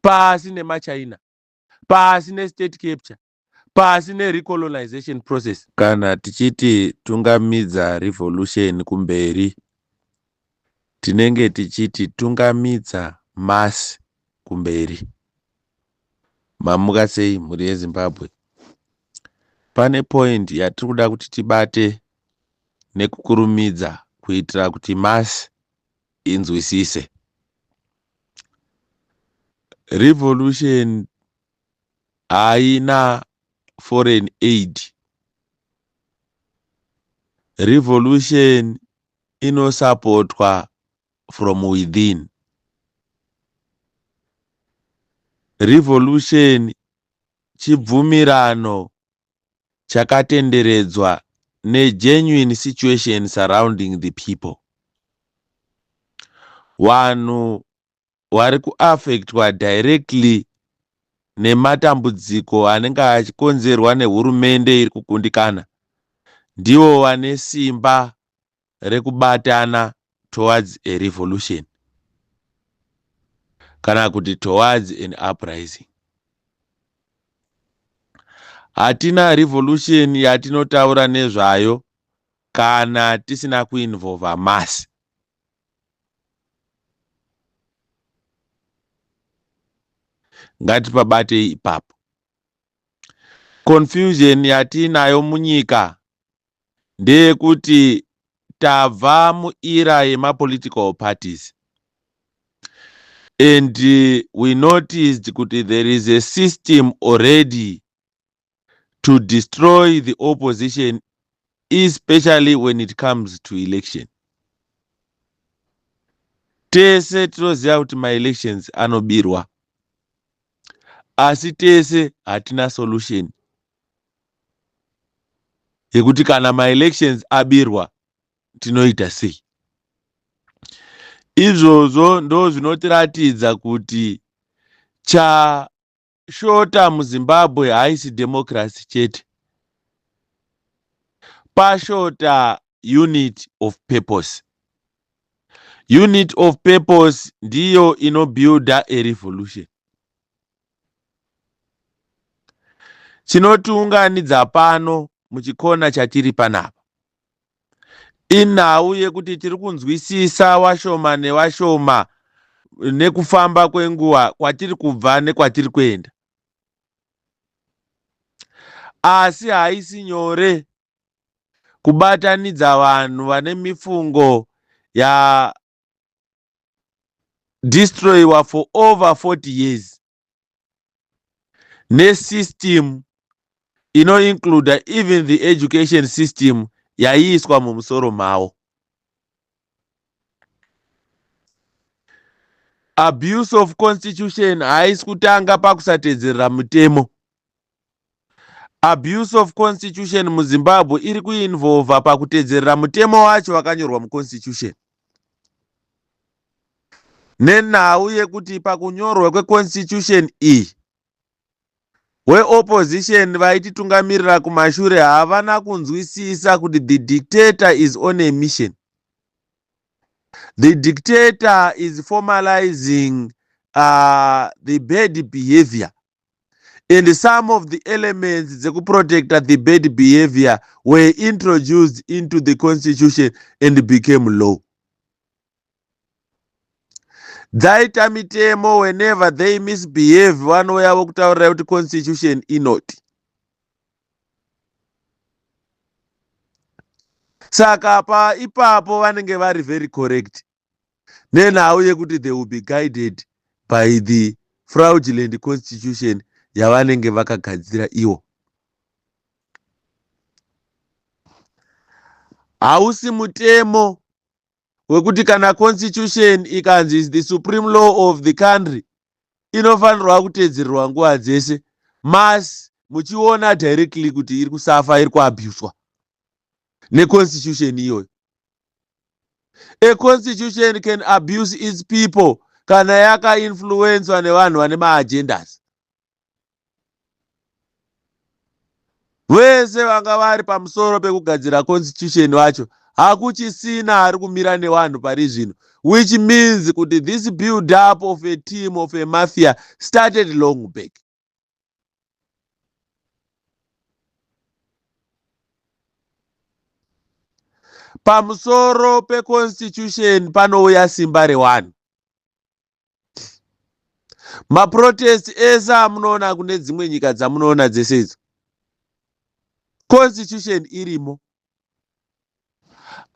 pasi nemaChina, pasi nestate capture, pasi nerecolonization process. Kana tichiti tungamidza revolution kumberi, tinenge tichiti tungamidza masi kumberi. Mamuka sei mhuri yeZimbabwe? Pane point yatiri kuda kuti tibate nekukurumidza kuitira kuti masi inzwisise. Revolution haina foreign aid. Revolution inosupportwa from within. Revolution chibvumirano chakatenderedzwa negenuine situation surrounding the people. Vanhu vari kuaffectwa directly nematambudziko anenge achikonzerwa nehurumende iri kukundikana ndivo vane simba rekubatana towards a revolution kana kuti towards an uprising. Hatina revolution yatinotaura nezvayo kana tisina kuinvolva masi. Ngatipabate ipapo. Confusion yatinayo munyika ndeyekuti tabva muera yemapolitical parties. And we noticed kuti there is a system already to destroy the opposition, especially when it comes to election. Tese tinoziva kuti ma-elections anobirwa. Asi tese hatina solution yekuti kana ma-elections abirwa tinoita sei. Izvozvo ndo zvinotiratidza kuti chashota muZimbabwe haisi democracy chete. Pashota unit of purpose. Unit of purpose ndiyo inobuilda a revolution. Chinotiunganidza pano muchikona chatiri panapa inhau yekuti tiri kunzwisisa washoma newashoma nekufamba kwenguva kwatiri kubva nekwatiri kuenda. Asi haisi nyore kubatanidza vanhu vane mifungo ya destroywa for over 40 years nesystem inoincluda even the education system yaiiswa mumusoro mavo. Abuse of constitution haisi kutanga pakusatedzerera mutemo. Abuse of constitution muZimbabwe iri kuinvolva pakutedzerera mutemo wacho wakanyorwa muconstitution. Nenhau yekuti pakunyorwa kweconstitution iyi weopposition vaititungamirira kumashure havana kunzwisisa kuti the dictator is on a mission. The dictator is formalizing the bad behavior, and some of the elements that protect the bad behavior were introduced into the constitution and became law. Dzaita mitemo whenever they misbehave vanouya vokutaurira kuti constitution inoti. Saka pa ipapo vanenge vari very correct. Nenhau yekuti they will be guided by the fraudulent constitution yavanenge vakagadzira iwo. Hausi mutemo wekuti kana constitution ikanzi is the supreme law of the country inofanirwa kutedzererwa nguva dzese, mas muchiona directly kuti iri kusafa, iri kuabuswa neconstitution iyoyo. A constitution can abuse its people kana yakainfluencwa nevanhu vane maagendas. Vese vanga vari pamusoro pekugadzira constitution wacho hakuchisina ari kumira nevanhu pari zvino, which means kuti this build up of a team of a mafia started long back. Pamusoro peconstitution panouya simba re1. Maprotest ese amunoona kune dzimwe nyika dzamunoona dzese idzo, constitution irimo,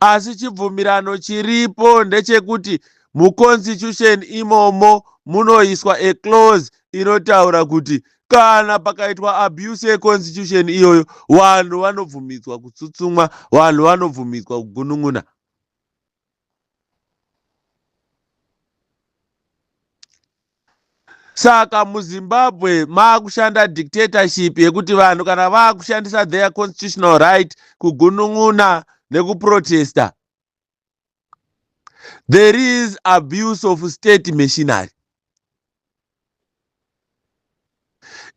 asi chibvumirano chiripo ndechekuti muconstitution imomo munoiswa a clause inotaura kuti kana pakaitwa abuse yeconstitution iyoyo, vanhu vanobvumidzwa kutsutsumwa, vanhu vanobvumidzwa kugunun'una. Saka muZimbabwe maakushanda dictatorship yekuti vanhu kana vaakushandisa their constitutional right kugunun'una nekuprotesta, there is abuse of state machinery.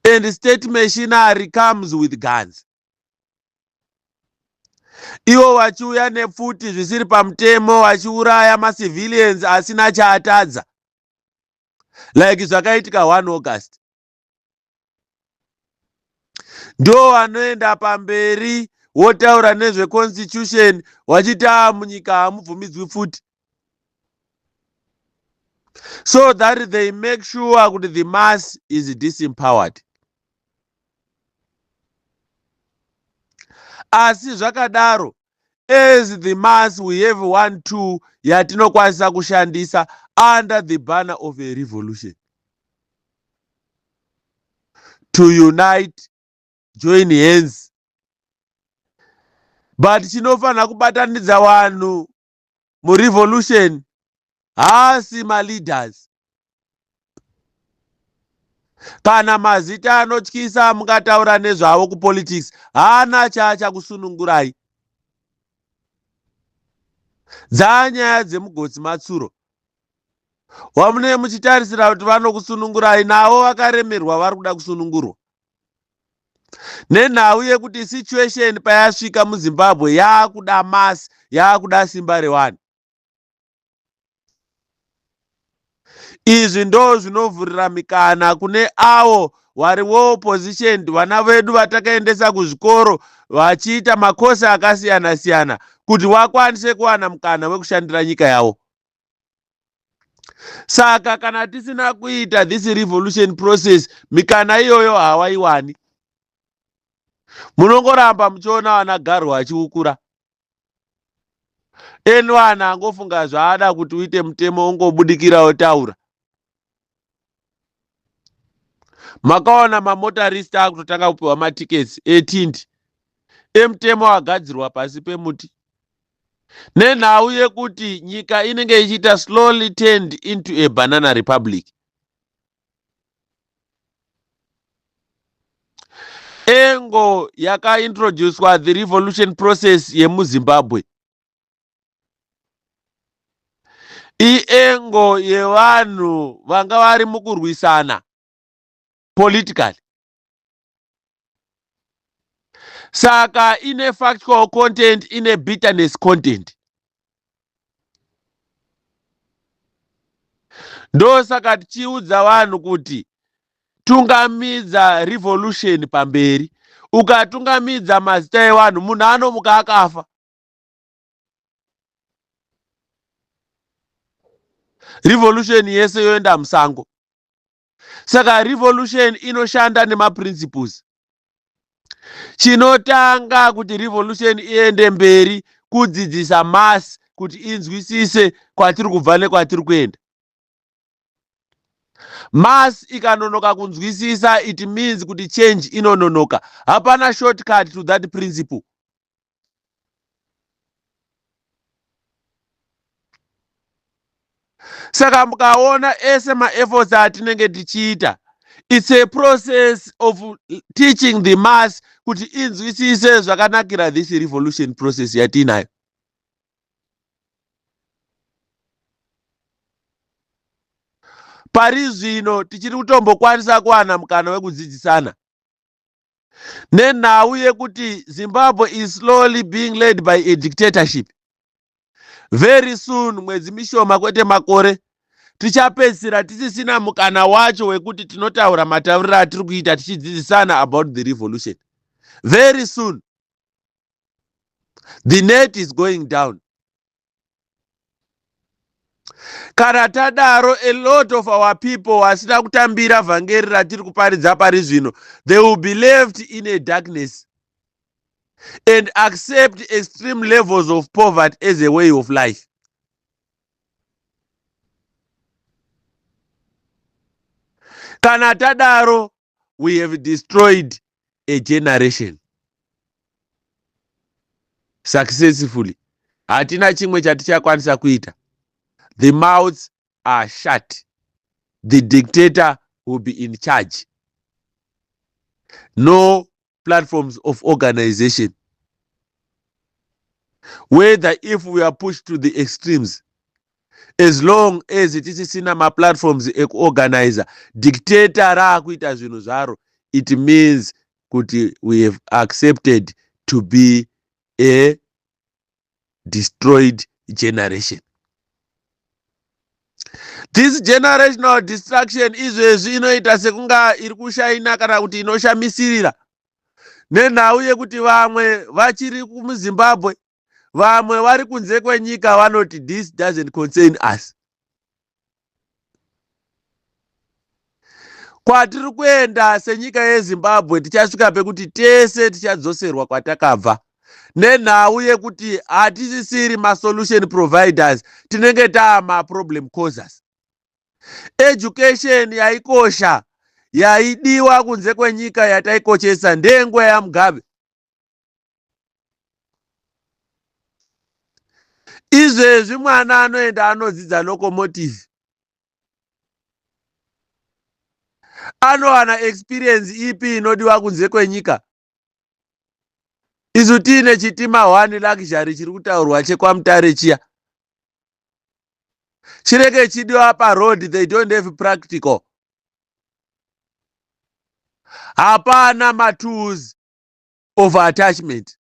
And state machinery comes with guns. Ivo vachiuya nepfuti zvisiri pamutemo vachiuraya macivilians asina chaatadza, like zvakaitika 1 August. Ndo vanoenda pamberi wotaura nezveconstitution wachita munyika hamubvumidzwi futi, so that they make sure kuti the mass is disempowered. Asi zvakadaro, as the mass we have 1 tool yatinokwanisa kushandisa under the banner of a revolution to unite, join hands. But chinofanira kubatanidza vanhu murevolution haasi maleaders. Kana mazita anotyisa mukataura nezvavo kupolitics, haana chaachakusunungurai. Dzanyaya dzemugotsi matsuro, wamune muchitarisira kuti vanokusunungurai, navo vakaremerwa vari kuda kusunungurwa. Nenhau yekuti situation payasvika muZimbabwe yaakuda masi, yaakuda simba re1. Izvi ndo zvinovhurira mikana kune avo vari opposition, vana vedu vatakaendesa kuzvikoro vachiita makosi akasiyana siyana, kuti vakwanise kuwana mukana wekushandira nyika yavo. Saka kana tisina kuita this revolution process, mikana iyoyo hawaiwani. Munongoramba muchiona vanagarwa vachiukura. Eni vanhu angofunga zvaada kuti uite mutemo ungobudikira otaura. Makaona mamotarist akutotanga kupiwa matiketsi etindi emutemo wagadzirwa pasi pemuti. Nenhau yekuti nyika inenge ichiita slowly turned into a banana republic. Engo yakaintroducwa the revolution process yemuZimbabwe, iengo yevanhu vanga vari mukurwisana politically. Saka ine factual content, ine bitterness content. Ndo saka tichiudza vanhu kuti tungamidza revolution pamberi. Ukatungamidza mazita evanhu, munhu anomuka akafa. Revolution yese yoenda musango. Saka revolution inoshanda nemaprinciples. Chinotanga kuti revolution iende mberi kudzidzisa mass kuti inzwisise kwatiri kubva nekwatiri kuenda. Mass ikanonoka kunzwisisa, it means kuti change inononoka. Hapana shortcut to that principle. Saka mukaona ese ma-efforts atinenge tichiita, it's a process of teaching the mass kuti inzwisise zvakanakira this revolution process yatinayo. Pari zvino tichiri kutombokwanisa kuwana mukana wekudzidzisana. Nenhau yekuti Zimbabwe is slowly being led by a dictatorship. very soon, mwedzi mishoma kwete makore, tichapedzisira tisisina mukana wacho wekuti tinotaura matauriro atiri kuita tichidzidzisana about the revolution. Very soon the net is going down. Kana tadaro, a lot of our people vasina kutambira vhangeri ratiri kuparidza pari zvino, they will be left in a darkness and accept extreme levels of poverty as a way of life. Kana tadaro, we have destroyed a generation successfully. Hatina chimwe chatichakwanisa kuita. The mouths are shut. The dictator will be in charge. No platforms of organization. Whether if we are pushed to the extremes, as long as it is cinema platforms ekuorganizer, dictator raakuita zvinhu zvaro, it means kuti we have accepted to be a destroyed generation. This generational destruction izvezvi inoita sekunga iri kushaina kana kuti inoshamisirira nenhau yekuti vamwe vachiri kuzimbabwe, vamwe vari kunze kwenyika vanoti this doesn't concern us. Kwatiri kuenda senyika yeZimbabwe tichasvika pekuti tese tichadzoserwa kwatakabva nenhau yekuti hatisisiri masolution providers, tinenge taama problem causers. Education yaikosha, yaidiwa kunze kwenyika yataikoshesa ndengwe yaMugabe. Izvezvi mwana anoenda anodzidza locomotive, anowana experience ipi inodiwa kunze kwenyika? Isu tiine chitima 1 luxury chiri kutaurwa chekwaMutare chiya. Chireke chidiwa paroad, they don't have practical. Hapana matools of attachment.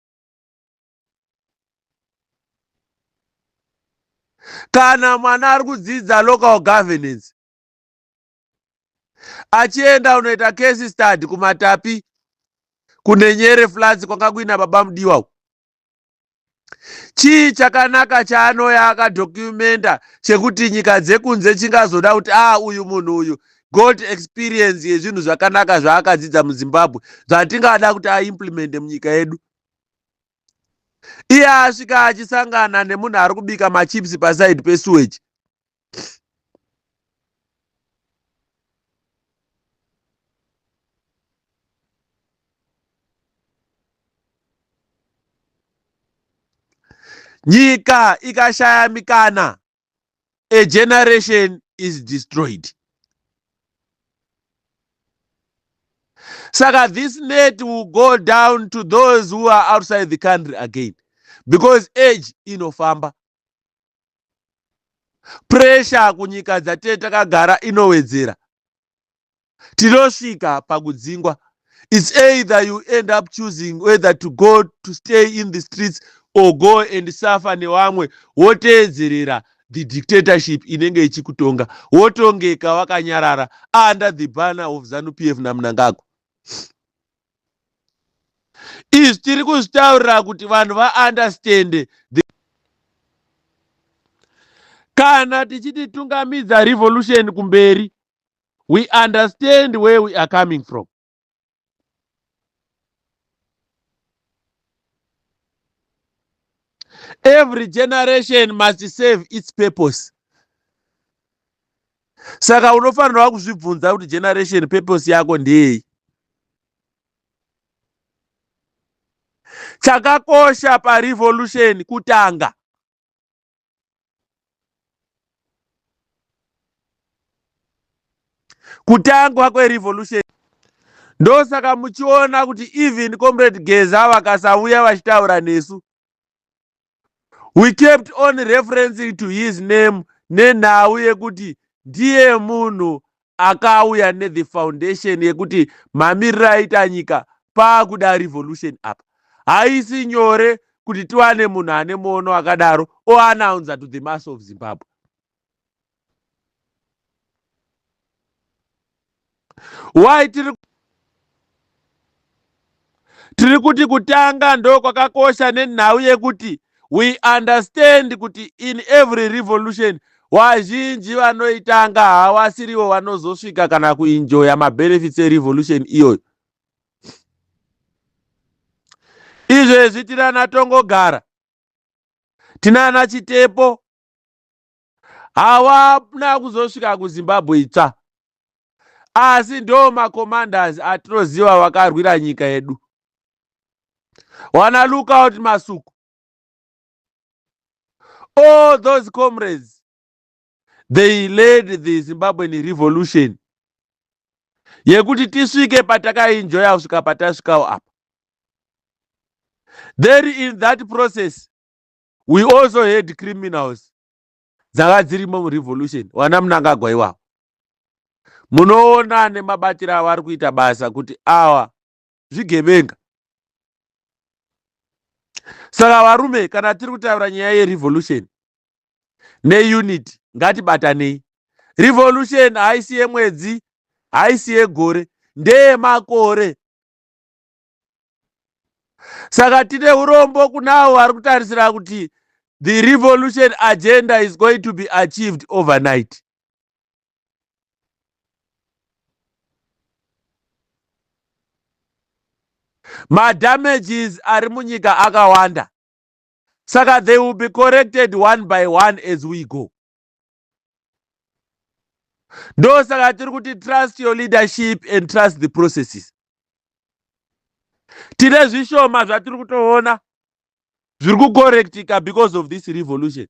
Kana mwana ari kudzidza local governance, achienda unoita case study kuMatapi, kune Nyere Floods kwanga kuina baba mudiwa, chii chakanaka chaanoya akadocumenta chekuti nyika dzekunze chingazoda kuti uyu munhu uyu got experience yezvinhu zvakanaka zvaakadzidza muZimbabwe zvatingada kuti aimplemente munyika yedu? Iye asvika achisangana nemunhu ari kubika machips pasaidi pesewage. Nyika ikashaya mikana, a generation is destroyed. Saka this net will go down to those who are outside the country again, because age inofamba. Pressure kunyika dzatete takagara inowedzera. Tinosvika pakudzingwa. It's either you end up choosing whether to go to stay in the streets or go and suffer nevamwe, woteedzerera the dictatorship inenge ichikutonga, wotongeka wakanyarara under the banner of ZANU-PF naMnangagwa. Izvi tiri kuzvitaurira kuti vanhu vaunderstand kana tichiti tungamidza revolution kumberi, we understand where we are coming from. Every generation must serve its purpose. Saka unofanirwa kuzvibvunza kuti generation purpose yako ndei? Chakakosha parevolution kutanga. Kutangwa kwerevolution. Ndosaka muchiona kuti even Comrade Geza vakasauya vachitaura nesu, we kept on referencing to his name nenhau yekuti ndiye munhu akauya the foundation yekuti mamiriro aita nyika paakuda revolution apa. Haisi nyore kuti tiwane munhu ane muono akadaro oannounce to the mass of Zimbabwe. Why tiri kuti kutanga ndo kwakakosha nenhau yekuti we understand kuti in every revolution wazhinji vanoitanga havasirivo vanozosvika kana kuenjoya mabenefits erevolution iyoyo. Izvezvi tinana Tongogara, tinana Chitepo, havana kuzosvika kuZimbabwe itsva, asi ndo macommanders atinoziva vakarwira nyika yedu. Wana Lookout Masuku, all those comrades, they led the Zimbabwean revolution yekuti tisvike patakaenjoya kusvika patasvikawo apa. Then in that process we also had criminals dzanga dzirimo murevolution. Wana Mnangagwa iwawo munoona nemabatiro avari kuita basa kuti awa zvigevenga. Saka varume, kana tiri kutaura nyaya yerevolution neunity, ngatibatanei. Revolution haisi yemwedzi, haisi yegore, ndeyemakore. Saka tine urombo kunavo vari kutarisira kuti the revolution agenda is going to be achieved overnight. Madamages ari munyika akawanda. Saka they will be corrected one by one as we go. Ndo saka tiri kuti trust your leadership and trust the processes. Tine zvishoma zvatiri kutoona zviri kucorrectika because of this revolution.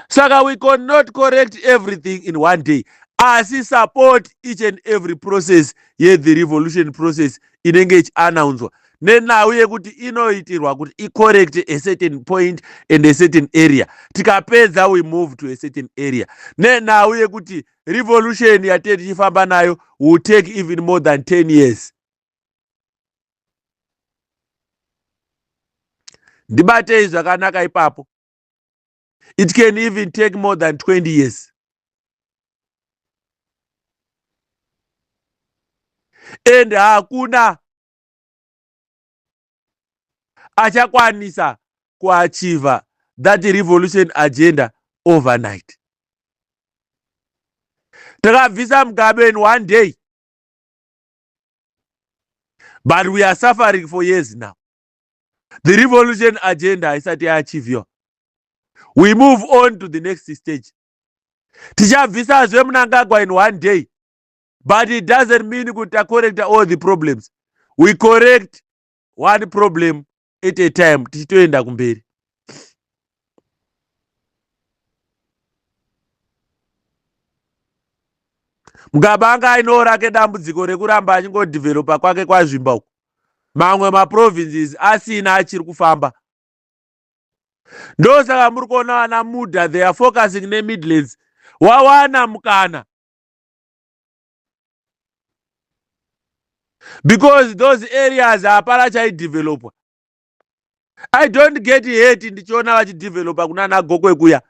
Saka we cannot correct everything in one day. Asi support each and every process the revolution process inenge ichiannouncwa nenhau yekuti inoitirwa kuti icorrect a certain point and a certain area. Tikapedza we move to a certain area. Nenhau yekuti revolution yatete tichifamba nayo will take even more than 10 years. Ndibatei zvakanaka ipapo. It can even take more than 20 years. And hakuna achakwanisa kuachieva that revolution agenda overnight. Takabvisa Mugabe in one day, but we are suffering for years now. The revolution agenda haisati yaachievwa. We move on to the next stage. Tichabvisazve Mnangagwa in one day, but it doesn't mean kuti correct all the problems. We correct one problem at a time tichitoenda kumberi. Mugabe anga aino rake dambudziko rekuramba achingodevelopa kwake kwazvimba uku. Mamwe maprovinces asina achiri kufamba. Ndo saka muri kuona vana Mudha they are focusing neMidlands. Wawana mukana. Because those areas hapana chaidevelopwa. I don't get hate ndichiona vachidevelopa kunana Gokwe kuya.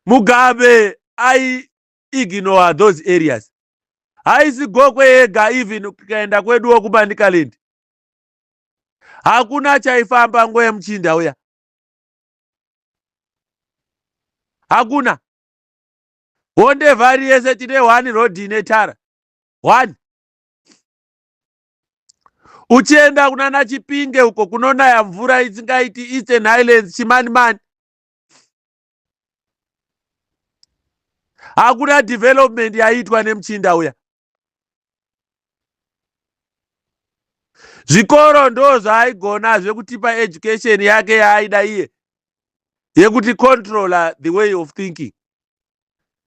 Mugabe ignore those areas. Haisi Gokwe yega, even kukaenda kweduwo kuManicaland. Hakuna chaifamba ngoye Mchinda uya. Hakuna. Honde vari yese tine one road ine tara. One. Uchienda kunana Chipinge uko kunonaya mvura isingaiti Eastern Highlands Chimanimani. Hakuna development yaitwa neMchinda uya. Zvikoro ndo zvaaigona zvekutipa education yake yaaida iye yekuti controller the way of thinking.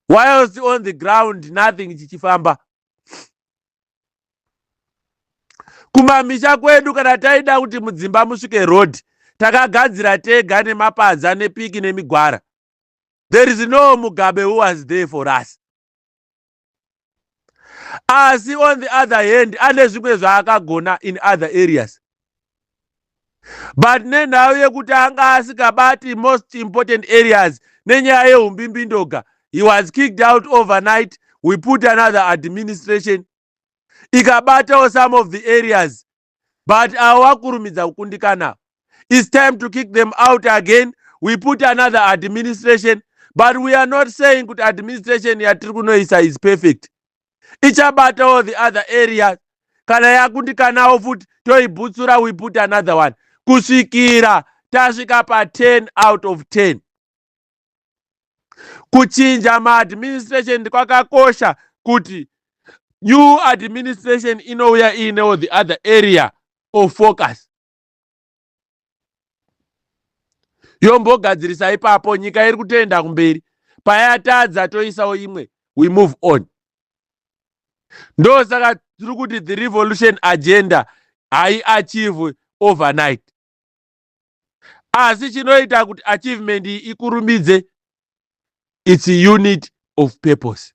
Whilst on the ground nothing chichifamba. Kumamisha kwedu kana taida kuti mudzimba musvike road, takagadzira tega nemapadza nepiki nemigwara. There is no Mugabe who was there for us. Asi on the other hand, ane zvimwe zvaakagona in other areas. but nenhau yekuti anga asikabati most important areas nenyaya yeumbimbindoga, he was kicked out overnight. We put another administration ikabatawo some of the areas, but awakurumidza kukundikana. It's time to kick them out again. We put another administration, but we are not saying kuti administration yatiri kunoisa is perfect. Ichabatawo the other areas. Kana yakundikanawo futi toibhutsura, we put another one. Kusvikira tasvika pa 10 out of 10. Kuchinja maadministration kwakakosha kuti new administration inouya inewo the other area of focus. Yombogadzirisa ipapo, nyika iri kutoenda kumberi. Payatadza toisawo imwe, we move on. Ndosaka tiri kuti the revolution agenda haiachieve overnight. Asi chinoita kuti achievement ikurumidze, it's a unit of purpose.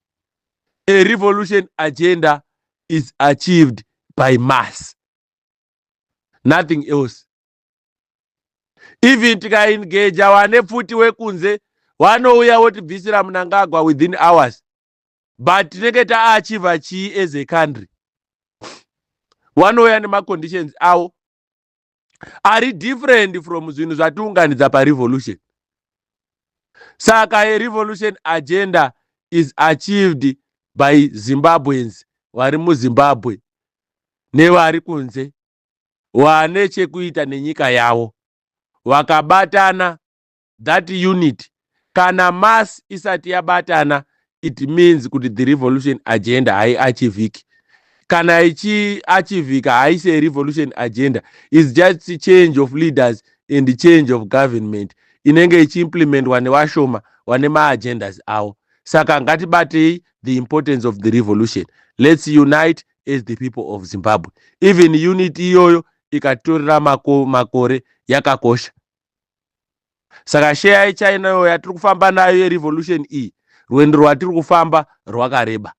A revolution agenda is achieved by mass, nothing else. Even tikaengeja wane pfuti wekunze wanouya wotibvisira Mnangagwa within hours, but tinenge taachiva chii as a country? Wanouya nemaconditions awo ari different from zvinhu zvatiunganidza parevolution. Saka a revolution agenda is achieved by Zimbabweans vari muZimbabwe nevari kunze wane chekuita nenyika yavo, vakabatana. That unit, kana mass isati yabatana, it means kuti the revolution agenda haiachiviki. Kana ichiachivika haisi a revolution agenda, is just a change of leaders and the change of government inenge ichiimplementwa nevashoma vane maagendas avo. Saka ngatibatei the importance of the revolution. Let's unite as the people of Zimbabwe. Even unity iyoyo ikatorera makore yakakosha. Saka share ichainayo yatiri kufamba nayo yerevolution iyi, rwendo rwatiri kufamba rwakareba.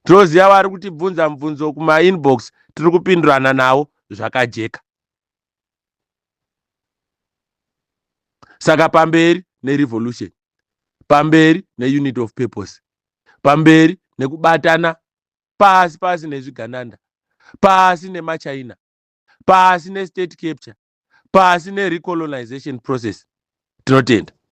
Tinoziva vari kutibvunza mubvunzo kuma inbox, tiri kupindurana nawo zvakajeka. Saka pamberi nerevolution, pamberi neunit of purpose, pamberi nekubatana, pasi nezvigananda, pasi nemaChina, pasi nestate capture, pasi nerecolonization process. Tinotenda.